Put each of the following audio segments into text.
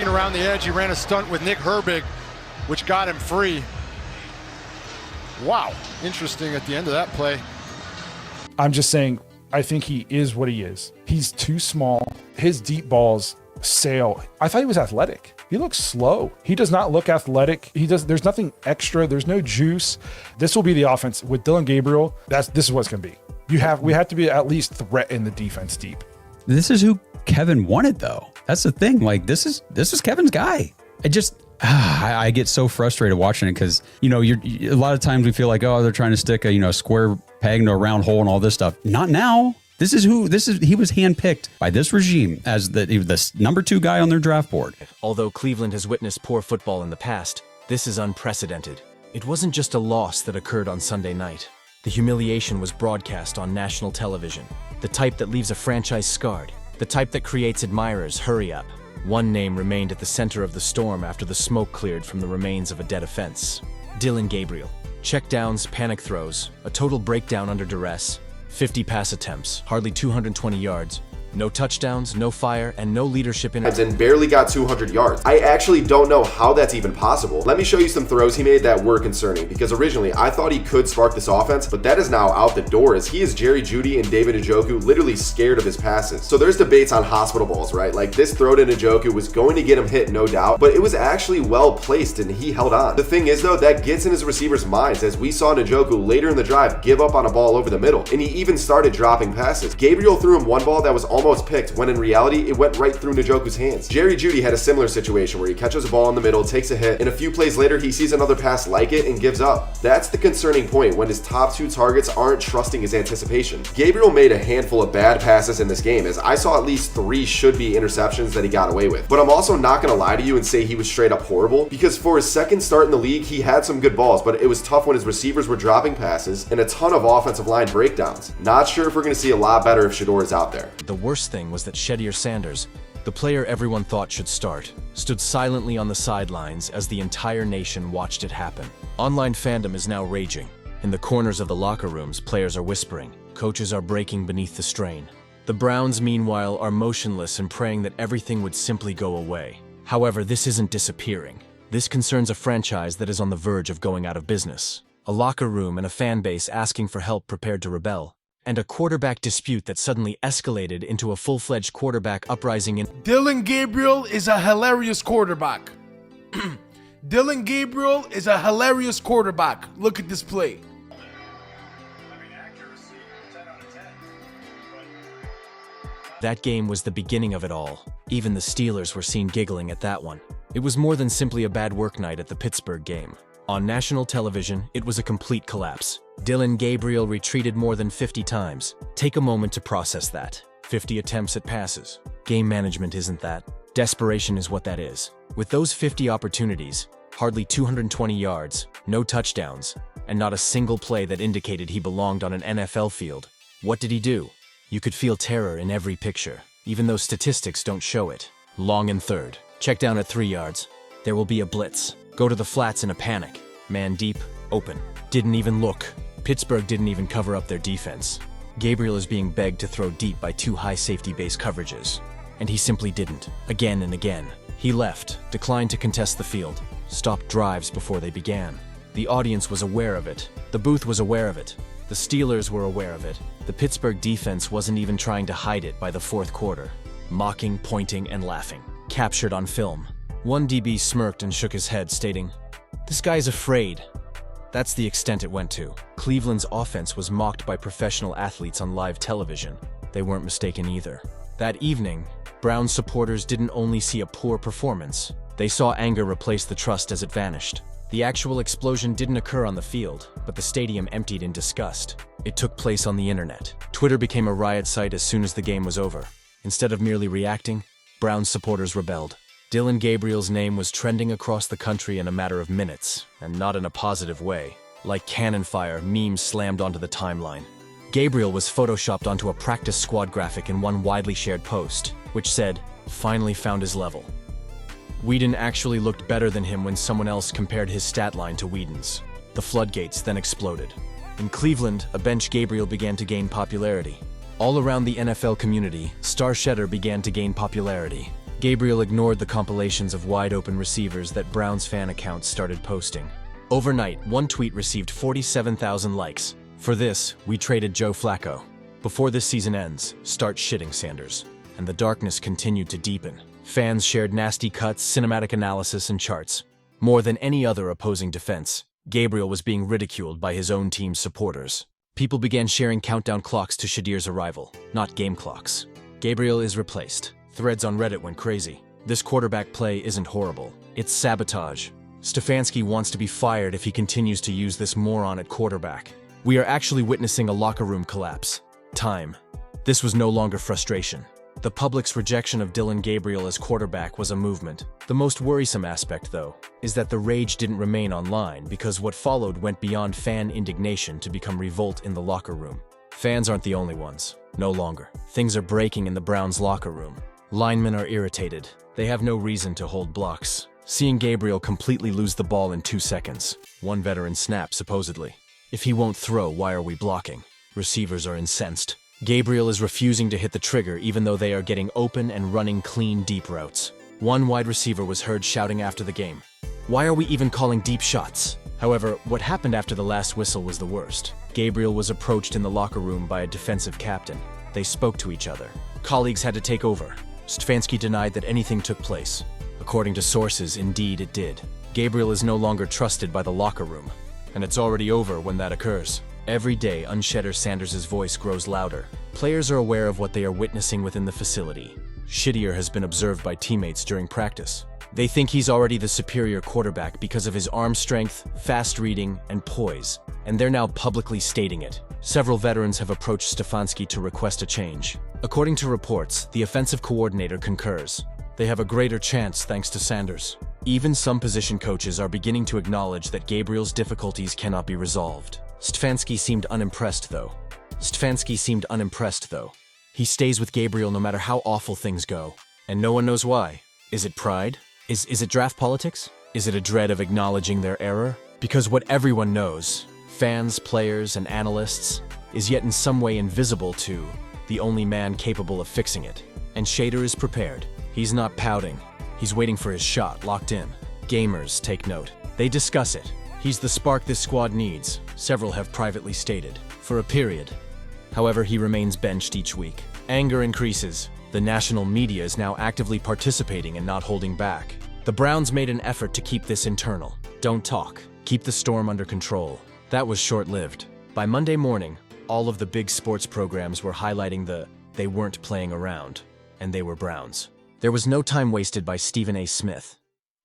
around the edge. He ran a stunt with Nick Herbig, which got him free. Wow, interesting at the end of that play. I'm just saying, I think he is what he is. He's too small. His deep balls sail. I thought he was athletic. He looks slow. He does not look athletic. There's nothing extra. There's no juice. This will be the offense with Dillon Gabriel. This is what it's going to be. We have to be at least threaten the defense deep. This is who Kevin wanted, though. That's the thing. Like, this is Kevin's guy. I get so frustrated watching it because, a lot of times we feel like, oh, they're trying to stick a square peg into a round hole and all this stuff. Not now. He was handpicked by this regime as the number 2 guy on their draft board. Although Cleveland has witnessed poor football in the past, this is unprecedented. It wasn't just a loss that occurred on Sunday night. The humiliation was broadcast on national television. The type that leaves a franchise scarred. The type that creates admirers hurry up. One name remained at the center of the storm after the smoke cleared from the remains of a dead offense. Dillon Gabriel. Checkdowns, panic throws, a total breakdown under duress, 50 pass attempts, hardly 220 yards, no touchdowns, no fire, and no leadership in it. And barely got 200 yards. I actually don't know how that's even possible. Let me show you some throws he made that were concerning, because originally I thought he could spark this offense, but that is now out the door as he is Jerry Jeudy and David Njoku literally scared of his passes. So there's debates on hospital balls, right? Like this throw to Njoku was going to get him hit, no doubt, but it was actually well placed and he held on. The thing is though, that gets in his receivers' minds as we saw Njoku later in the drive give up on a ball over the middle, and he even started dropping passes. Gabriel threw him one ball that was almost picked when in reality it went right through Njoku's hands. Jerry Jeudy had a similar situation where he catches a ball in the middle, takes a hit, and a few plays later he sees another pass like it and gives up. That's the concerning point when his top 2 targets aren't trusting his anticipation. Gabriel made a handful of bad passes in this game as I saw at least 3 should-be interceptions that he got away with. But I'm also not gonna lie to you and say he was straight up horrible, because for his second start in the league he had some good balls, but it was tough when his receivers were dropping passes and a ton of offensive line breakdowns. Not sure if we're gonna see a lot better if Shedeur is out there. The worst thing was that Shedeur Sanders, the player everyone thought should start, stood silently on the sidelines as the entire nation watched it happen. Online fandom is now raging. In the corners of the locker rooms, players are whispering. Coaches are breaking beneath the strain. The Browns, meanwhile, are motionless and praying that everything would simply go away. However, this isn't disappearing. This concerns a franchise that is on the verge of going out of business. A locker room and a fan base asking for help prepared to rebel. And a quarterback dispute that suddenly escalated into a full-fledged quarterback uprising in... Dillon Gabriel is a hilarious quarterback. Dillon Gabriel is a hilarious quarterback. Look at this play. That game was the beginning of it all. Even the Steelers were seen giggling at that one. It was more than simply a bad work night at the Pittsburgh game. On national television, it was a complete collapse. Dillon Gabriel retreated more than 50 times. Take a moment to process that. 50 attempts at passes. Game management isn't that. Desperation is what that is. With those 50 opportunities, hardly 220 yards, no touchdowns, and not a single play that indicated he belonged on an NFL field. What did he do? You could feel terror in every picture, even though statistics don't show it. Long and third. Check down at 3 yards. There will be a blitz. Go to the flats in a panic. Man deep, open. Didn't even look. Pittsburgh didn't even cover up their defense. Gabriel is being begged to throw deep by 2 high safety base coverages. And he simply didn't. Again and again. He left, declined to contest the field, stopped drives before they began. The audience was aware of it. The booth was aware of it. The Steelers were aware of it. The Pittsburgh defense wasn't even trying to hide it by the 4th quarter. Mocking, pointing, and laughing. Captured on film. One DB smirked and shook his head, stating, "This guy's afraid." That's the extent it went to. Cleveland's offense was mocked by professional athletes on live television. They weren't mistaken either. That evening, Browns supporters didn't only see a poor performance, they saw anger replace the trust as it vanished. The actual explosion didn't occur on the field, but the stadium emptied in disgust. It took place on the internet. Twitter became a riot site as soon as the game was over. Instead of merely reacting, Browns supporters rebelled. Dillon Gabriel's name was trending across the country in a matter of minutes, and not in a positive way. Like cannon fire, memes slammed onto the timeline. Gabriel was photoshopped onto a practice squad graphic in one widely shared post, which said, "Finally found his level." Whedon actually looked better than him when someone else compared his stat line to Whedon's. The floodgates then exploded. In Cleveland, a bench Gabriel began to gain popularity. All around the NFL community, star Shedeur began to gain popularity. Gabriel ignored the compilations of wide-open receivers that Browns fan accounts started posting. Overnight, one tweet received 47,000 likes. For this, we traded Joe Flacco. Before this season ends, start shitting Sanders. And the darkness continued to deepen. Fans shared nasty cuts, cinematic analysis, and charts. More than any other opposing defense, Gabriel was being ridiculed by his own team's supporters. People began sharing countdown clocks to Shedeur's arrival, not game clocks. Gabriel is replaced. Threads on Reddit went crazy. This quarterback play isn't horrible. It's sabotage. Stefanski wants to be fired if he continues to use this moron at quarterback. We are actually witnessing a locker room collapse. Time. This was no longer frustration. The public's rejection of Dillon Gabriel as quarterback was a movement. The most worrisome aspect, though, is that the rage didn't remain online because what followed went beyond fan indignation to become revolt in the locker room. Fans aren't the only ones. No longer. Things are breaking in the Browns' locker room. Linemen are irritated. They have no reason to hold blocks. Seeing Gabriel completely lose the ball in 2 seconds. One veteran snapped, supposedly. If he won't throw, why are we blocking? Receivers are incensed. Gabriel is refusing to hit the trigger even though they are getting open and running clean deep routes. One wide receiver was heard shouting after the game, "Why are we even calling deep shots?" However, what happened after the last whistle was the worst. Gabriel was approached in the locker room by a defensive captain. They spoke to each other. Colleagues had to take over. Stefanski denied that anything took place. According to sources, indeed it did. Gabriel is no longer trusted by the locker room, and it's already over when that occurs. Every day, Shedeur Sanders' voice grows louder. Players are aware of what they are witnessing within the facility. Shedeur has been observed by teammates during practice. They think he's already the superior quarterback because of his arm strength, fast reading, and poise, and they're now publicly stating it. Several veterans have approached Stefanski to request a change. According to reports, the offensive coordinator concurs. They have a greater chance thanks to Sanders. Even some position coaches are beginning to acknowledge that Gabriel's difficulties cannot be resolved. Stefanski seemed unimpressed, though. He stays with Gabriel no matter how awful things go. And no one knows why. Is it pride? Is it draft politics? Is it a dread of acknowledging their error? Because what everyone knows, fans, players, and analysts, is yet in some way invisible to the only man capable of fixing it. And Shedeur is prepared. He's not pouting. He's waiting for his shot, locked in. Gamers take note. They discuss it. He's the spark this squad needs, several have privately stated, for a period. However, he remains benched each week. Anger increases. The national media is now actively participating and not holding back. The Browns made an effort to keep this internal. Don't talk. Keep the storm under control. That was short-lived. By Monday morning, all of the big sports programs were highlighting they weren't playing around, and they were Browns. There was no time wasted by Stephen A. Smith.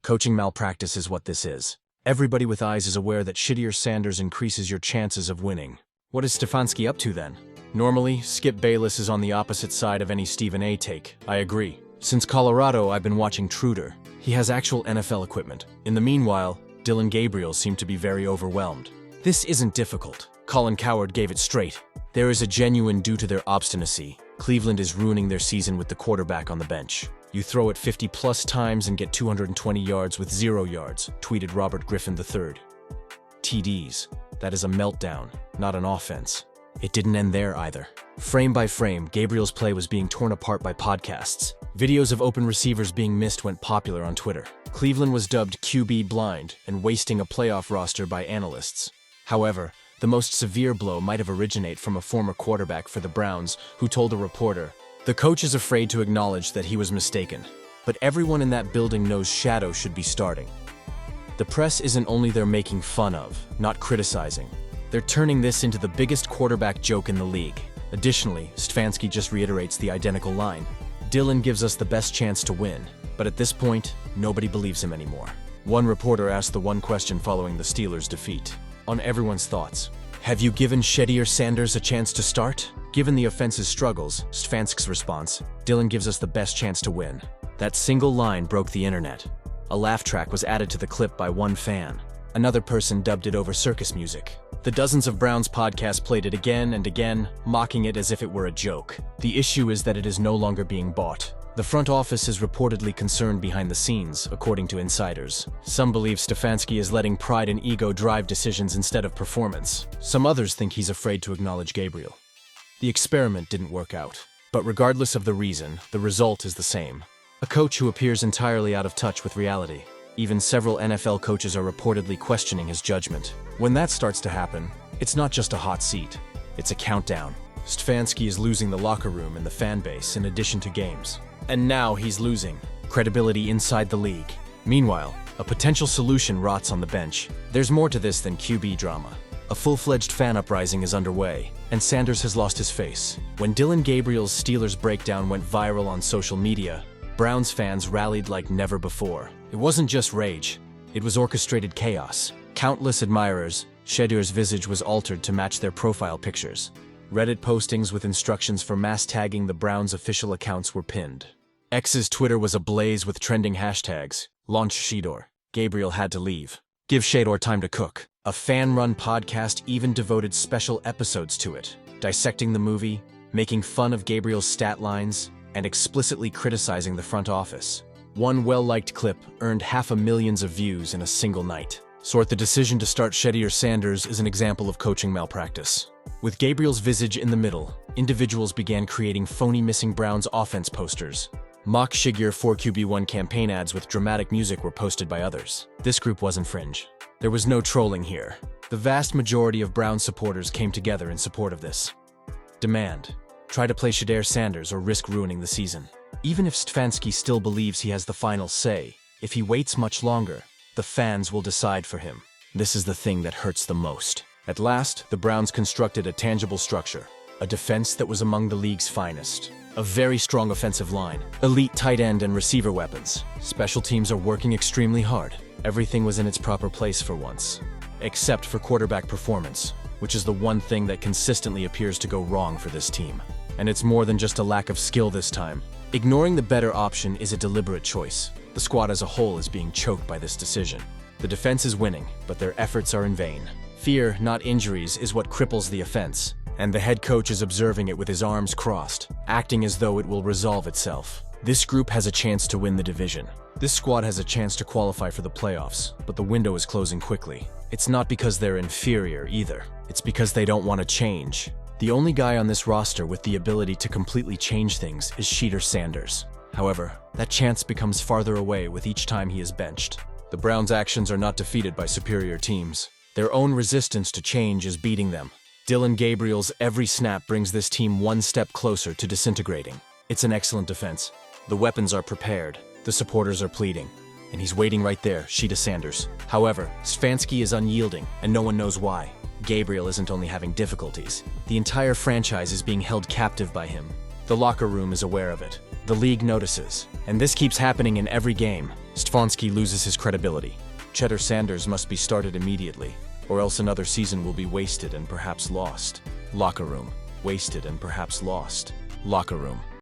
Coaching malpractice is what this is. Everybody with eyes is aware that Shedeur Sanders increases your chances of winning. What is Stefanski up to then? Normally, Skip Bayless is on the opposite side of any Stephen A. take. I agree. Since Colorado, I've been watching Truder. He has actual NFL equipment. In the meanwhile, Dillon Gabriel seemed to be very overwhelmed. This isn't difficult. Colin Cowherd gave it straight. There is a genuine due to their obstinacy. Cleveland is ruining their season with the quarterback on the bench. You throw it 50-plus times and get 220 yards with 0 yards, tweeted Robert Griffin III. TDs. That is a meltdown, not an offense. It didn't end there either. Frame by frame, Gabriel's play was being torn apart by podcasts. Videos of open receivers being missed went popular on Twitter. Cleveland was dubbed QB blind and wasting a playoff roster by analysts. However, the most severe blow might have originated from a former quarterback for the Browns who told a reporter, "The coach is afraid to acknowledge that he was mistaken, but everyone in that building knows Shadow should be starting." The press isn't only they're making fun of, not criticizing. They're turning this into the biggest quarterback joke in the league. Additionally, Stefanski just reiterates the identical line. Dillon gives us the best chance to win, but at this point, nobody believes him anymore. One reporter asked the one question following the Steelers' defeat. On everyone's thoughts. Have you given Shedeur Sanders a chance to start? Given the offense's struggles, Stefanski's response, Dillon gives us the best chance to win. That single line broke the internet. A laugh track was added to the clip by one fan. Another person dubbed it over circus music. The dozens of Browns podcasts played it again and again, mocking it as if it were a joke. The issue is that it is no longer being bought. The front office is reportedly concerned behind the scenes, according to insiders. Some believe Stefanski is letting pride and ego drive decisions instead of performance. Some others think he's afraid to acknowledge Gabriel. The experiment didn't work out. But regardless of the reason, the result is the same. A coach who appears entirely out of touch with reality. Even several NFL coaches are reportedly questioning his judgment. When that starts to happen, it's not just a hot seat, it's a countdown. Stefanski is losing the locker room and the fan base in addition to games. And now he's losing credibility inside the league. Meanwhile, a potential solution rots on the bench. There's more to this than QB drama. A full-fledged fan uprising is underway, and Sanders has lost his face. When Dillon Gabriel's Steelers breakdown went viral on social media, Browns fans rallied like never before. It wasn't just rage, it was orchestrated chaos. Countless admirers, Shedeur's visage was altered to match their profile pictures. Reddit postings with instructions for mass tagging the Browns' official accounts were pinned. X's Twitter was ablaze with trending hashtags. Launch Shedeur. Gabriel had to leave. Give Shedeur time to cook. A fan-run podcast even devoted special episodes to it, dissecting the movie, making fun of Gabriel's stat lines, and explicitly criticizing the front office. One well-liked clip earned 500,000 views in a single night. The decision to start Shedeur Sanders is an example of coaching malpractice. With Gabriel's visage in the middle, individuals began creating phony missing Browns offense posters. Mock Shedeur 4QB1 campaign ads with dramatic music were posted by others. This group wasn't fringe. There was no trolling here. The vast majority of Browns supporters came together in support of this. Demand. Try to play Shedeur Sanders or risk ruining the season. Even if Stefanski still believes he has the final say, if he waits much longer, the fans will decide for him. This is the thing that hurts the most. At last, the Browns constructed a tangible structure, a defense that was among the league's finest. A very strong offensive line, elite tight end and receiver weapons. Special teams are working extremely hard. Everything was in its proper place for once. Except for quarterback performance, which is the one thing that consistently appears to go wrong for this team. And it's more than just a lack of skill this time. Ignoring the better option is a deliberate choice. The squad as a whole is being choked by this decision. The defense is winning, but their efforts are in vain. Fear, not injuries, is what cripples the offense, and the head coach is observing it with his arms crossed, acting as though it will resolve itself. This group has a chance to win the division. This squad has a chance to qualify for the playoffs, but the window is closing quickly. It's not because they're inferior either. It's because they don't want to change. The only guy on this roster with the ability to completely change things is Shedeur Sanders. However, that chance becomes farther away with each time he is benched. The Browns' actions are not defeated by superior teams. Their own resistance to change is beating them. Dillon Gabriel's every snap brings this team one step closer to disintegrating. It's an excellent defense. The weapons are prepared. The supporters are pleading. And he's waiting right there, Shedeur Sanders. However, Stefanski is unyielding, and no one knows why. Gabriel isn't only having difficulties. The entire franchise is being held captive by him. The locker room is aware of it. The league notices. And this keeps happening in every game. Stefanski loses his credibility. Shedeur Sanders must be started immediately, or else another season will be wasted and perhaps lost. Locker room. Wasted and perhaps lost. Locker room.